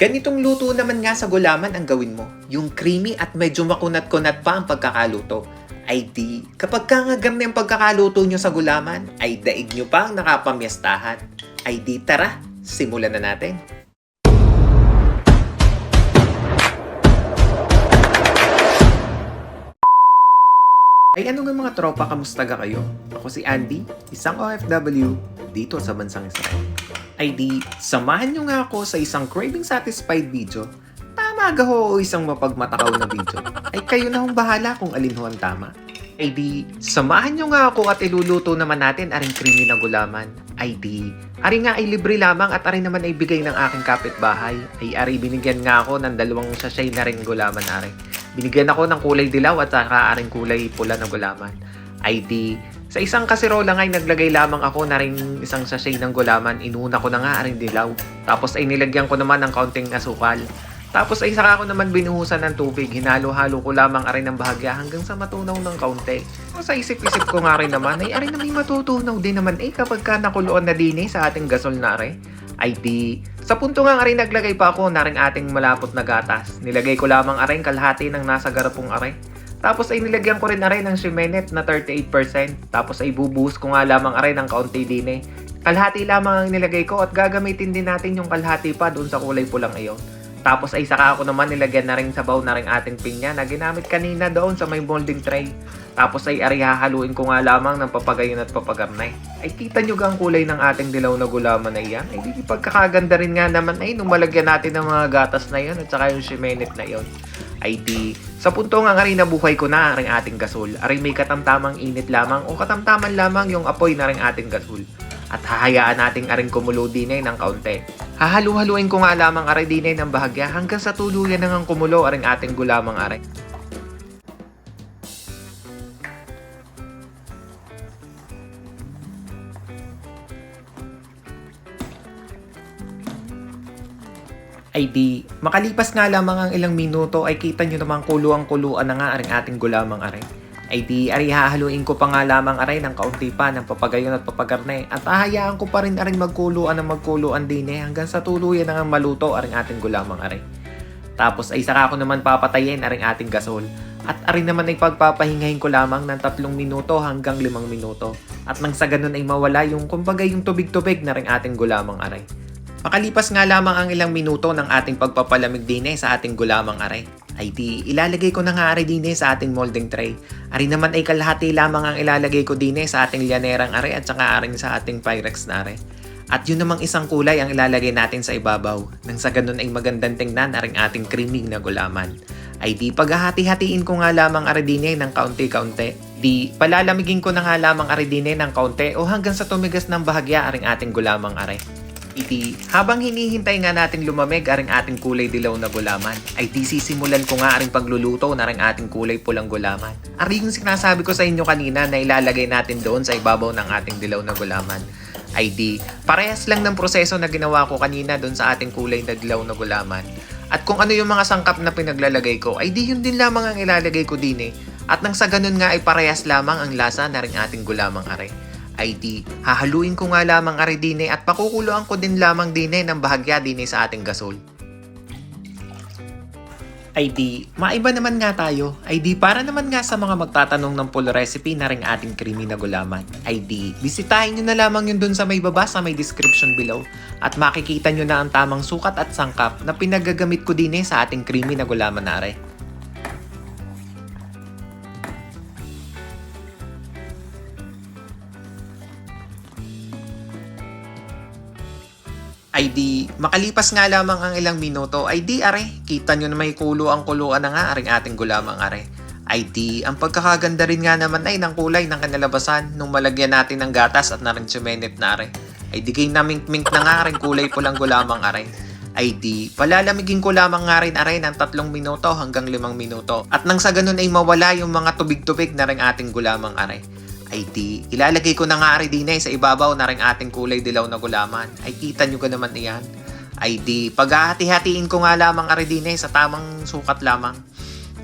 Ganitong luto naman nga sa gulaman ang gawin mo. Yung creamy at medyo makunat-kunat pa ang pagkakaluto. Ay di, kapag kangagam na yung pagkakaluto nyo sa gulaman, ay daig nyo pa ang nakapamyestahan. Ay di tara, simulan na natin. Ay ano nga mga tropa, kamusta ka kayo? Ako si Andy, isang OFW dito sa bansang Israel. Ay di, samahan nyo nga ako sa isang craving satisfied video. Tama ga ho o isang mapagmatakaw na video? Ay kayo na hong bahala kung alin ho ang tama. Ay di, samahan nyo nga ako at iluluto naman natin aring creamy na gulaman. Ay di, ari nga ay libre lamang at ari naman ay bigay ng aking kapitbahay. Ay ari binigyan nga ako ng 2 sachet na ring gulaman ari. Binigyan ako ng kulay dilaw at saka aring kulay pula na gulaman. Ay di, sa isang kasirola nga ay naglagay lamang ako na ring isang sachet ng gulaman. Inuna ko na nga aring dilaw. Tapos ay nilagyan ko naman ng kaunting asukal. Tapos ay saka ko naman binuhusan ng tubig. Hinalo-halo ko lamang aring ng bahagya hanggang sa matunaw ng kaunti. Sa isip-isip ko nga rin naman ay aring na may matutunaw din naman kapag ka nakuluan na din sa ating gasol na are. Ay di, sa punto nga rin naglagay pa ako na rin ating malapot na gatas. Nilagay ko lamang aring kalahati ng nasa garapong are. Tapos ay nilagyan ko rin aray ng simenet na 38%. Tapos ay bubuhos ko nga lamang aray ng kaunti din. Kalahati lamang ang nilagay ko at gagamitin din natin yung kalahati pa doon sa kulay pulang iyon. Tapos ay saka ako naman nilagyan na rin sabaw na rin ating pinya na ginamit kanina doon sa may molding tray. Tapos ay hahaluin ko nga lamang ng papagayon at papagarnay. Ay kita nyo ang kulay ng ating dilaw na gulaman na iyan. Ay di pagkakaganda rin nga naman ay nung malagyan natin ng mga gatas na iyon at saka yung simenet na iyon. Ay di, sa punto nga rin nabuhay ko na rin ating gasol. Aring may katamtamang init lamang o katamtaman lamang yung apoy na rin ating gasol. At hahayaan nating aring kumulo din ng kaunti. Hahalu-haluin ko nga lamang aray din ng bahagya hanggang sa tuluyan nang kumulo aring ating gulamang aray. Ay di, makalipas nga lamang ang ilang minuto ay kita nyo namang kuluan-kuluan na nga aring ating gulamang aray. Ay di, ari hahaluin ko pa nga lamang aray ng kaunti pa ng papagayon at papagarne at ahayaan ko pa rin aring magkuluan din hanggang sa tuluyan na nga maluto aring ating gulamang aray. Tapos ay saka ko naman papatayin aring ating gasol at aring naman ay pagpapahingahin ko lamang ng 3 minuto hanggang 5 minuto at nang sa ganun ay mawala yung kumbaga yung tubig-tubig na ring ating gulamang aray. Makalipas nga lamang ang ilang minuto ng ating pagpapalamig din sa ating gulamang aray. Ay di, ilalagay ko na nga aray din sa ating molding tray. Ari naman ay kalahati lamang ang ilalagay ko din sa ating lianerang aray at saka aring sa ating Pyrex na aray. At yun namang isang kulay ang ilalagay natin sa ibabaw. Nang sa ganun ay magandang tingnan aring ating creamy na gulaman. Ay di, paghahati-hatiin ko nga lamang aray din ng kaunti-kaunti. Di, palalamigin ko na nga lamang aray din ng kaunti o hanggang sa tumigas ng bahagya aring ating gulamang aray. Iti, habang hinihintay nga nating lumamig aring ating kulay dilaw na gulaman, ay di sisimulan ko nga aring pagluluto na ring ating kulay pulang gulaman. Ari yung sinasabi ko sa inyo kanina na ilalagay natin doon sa ibabaw ng ating dilaw na gulaman. Ay di, parehas lang ng proseso na ginawa ko kanina doon sa ating kulay na dilaw na gulaman. At kung ano yung mga sangkap na pinaglalagay ko, ay di yun din lamang ang ilalagay ko din. At nang sa ganun nga ay parehas lamang ang lasa na ring ating gulamang are. Ay di, hahaluin ko nga lamang aray dine at pakukuluan ko din lamang dine ng bahagya dine sa ating gasol. Ay di, maiba naman nga tayo. Ay di, para naman nga sa mga magtatanong ng full recipe na ring ating creamy na gulaman. Ay di, bisitahin nyo na lamang yun dun sa may baba sa may description below. At makikita nyo na ang tamang sukat at sangkap na pinagagamit ko dine sa ating creamy na gulaman na are. Ay di, makalipas nga lamang ang ilang minuto, ay di are, kita nyo na may kuluan na nga aring ating gulamang are. Ay di, ang pagkakaganda rin nga naman ay ng kulay ng kanalabasan nung malagyan natin ng gatas at naring simenet na are. Ay di kay namink-mink na nga aring kulay pulang gulamang are. Ay di, palalamigin ko lamang nga rin are ng 3 minuto hanggang 5 minuto. At nang sa ganun ay mawala yung mga tubig-tubig na ring ating gulamang are. Ay di, ilalagay ko na nga rin din sa ibabaw na rin ating kulay dilaw na gulaman. Ay kita nyo ka naman iyan. Ay di, paghahati-hatiin ko nga lamang rin din sa tamang sukat lamang.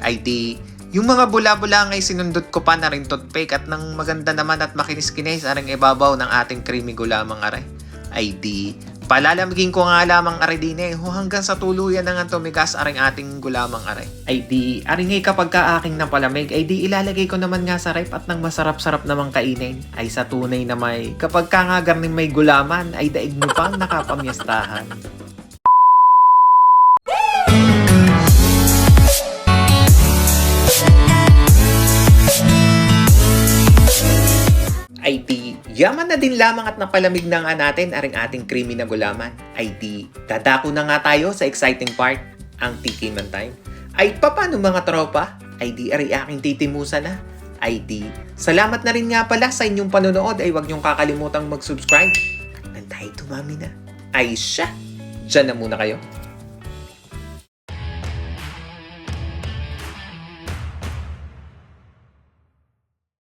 Ay di, yung mga bula-bula ngay sinundot ko pa na rin toothpick at nang maganda naman at makinis-kinis aring ibabaw ng ating creamy gulamang are. Ay di, Palalamigin ko nga lamang aridine, hanggang sa tuluyan na nga tumigas aring ating gulamang are. Ay di, aring kapag ka aking napalamig, ay di ilalagay ko naman nga sa rep at nang masarap-sarap namang kainin. Ay sa tunay na may, kapag ka nga garning may gulaman, ay daig mo pang nakapamyastahan. Ay di, yaman na din lamang at napalamig na nga natin aring ating creamy na gulaman. Ay di, dadako na nga tayo sa exciting part, ang tikiman time. Ay paano mga tropa? Ay di, ari aking titimusan na. Ay di, salamat na rin nga pala sa inyong panonood. Ay wag niyong kakalimutang mag-subscribe. At nandahil tumami na. Ay siya, dyan na muna kayo.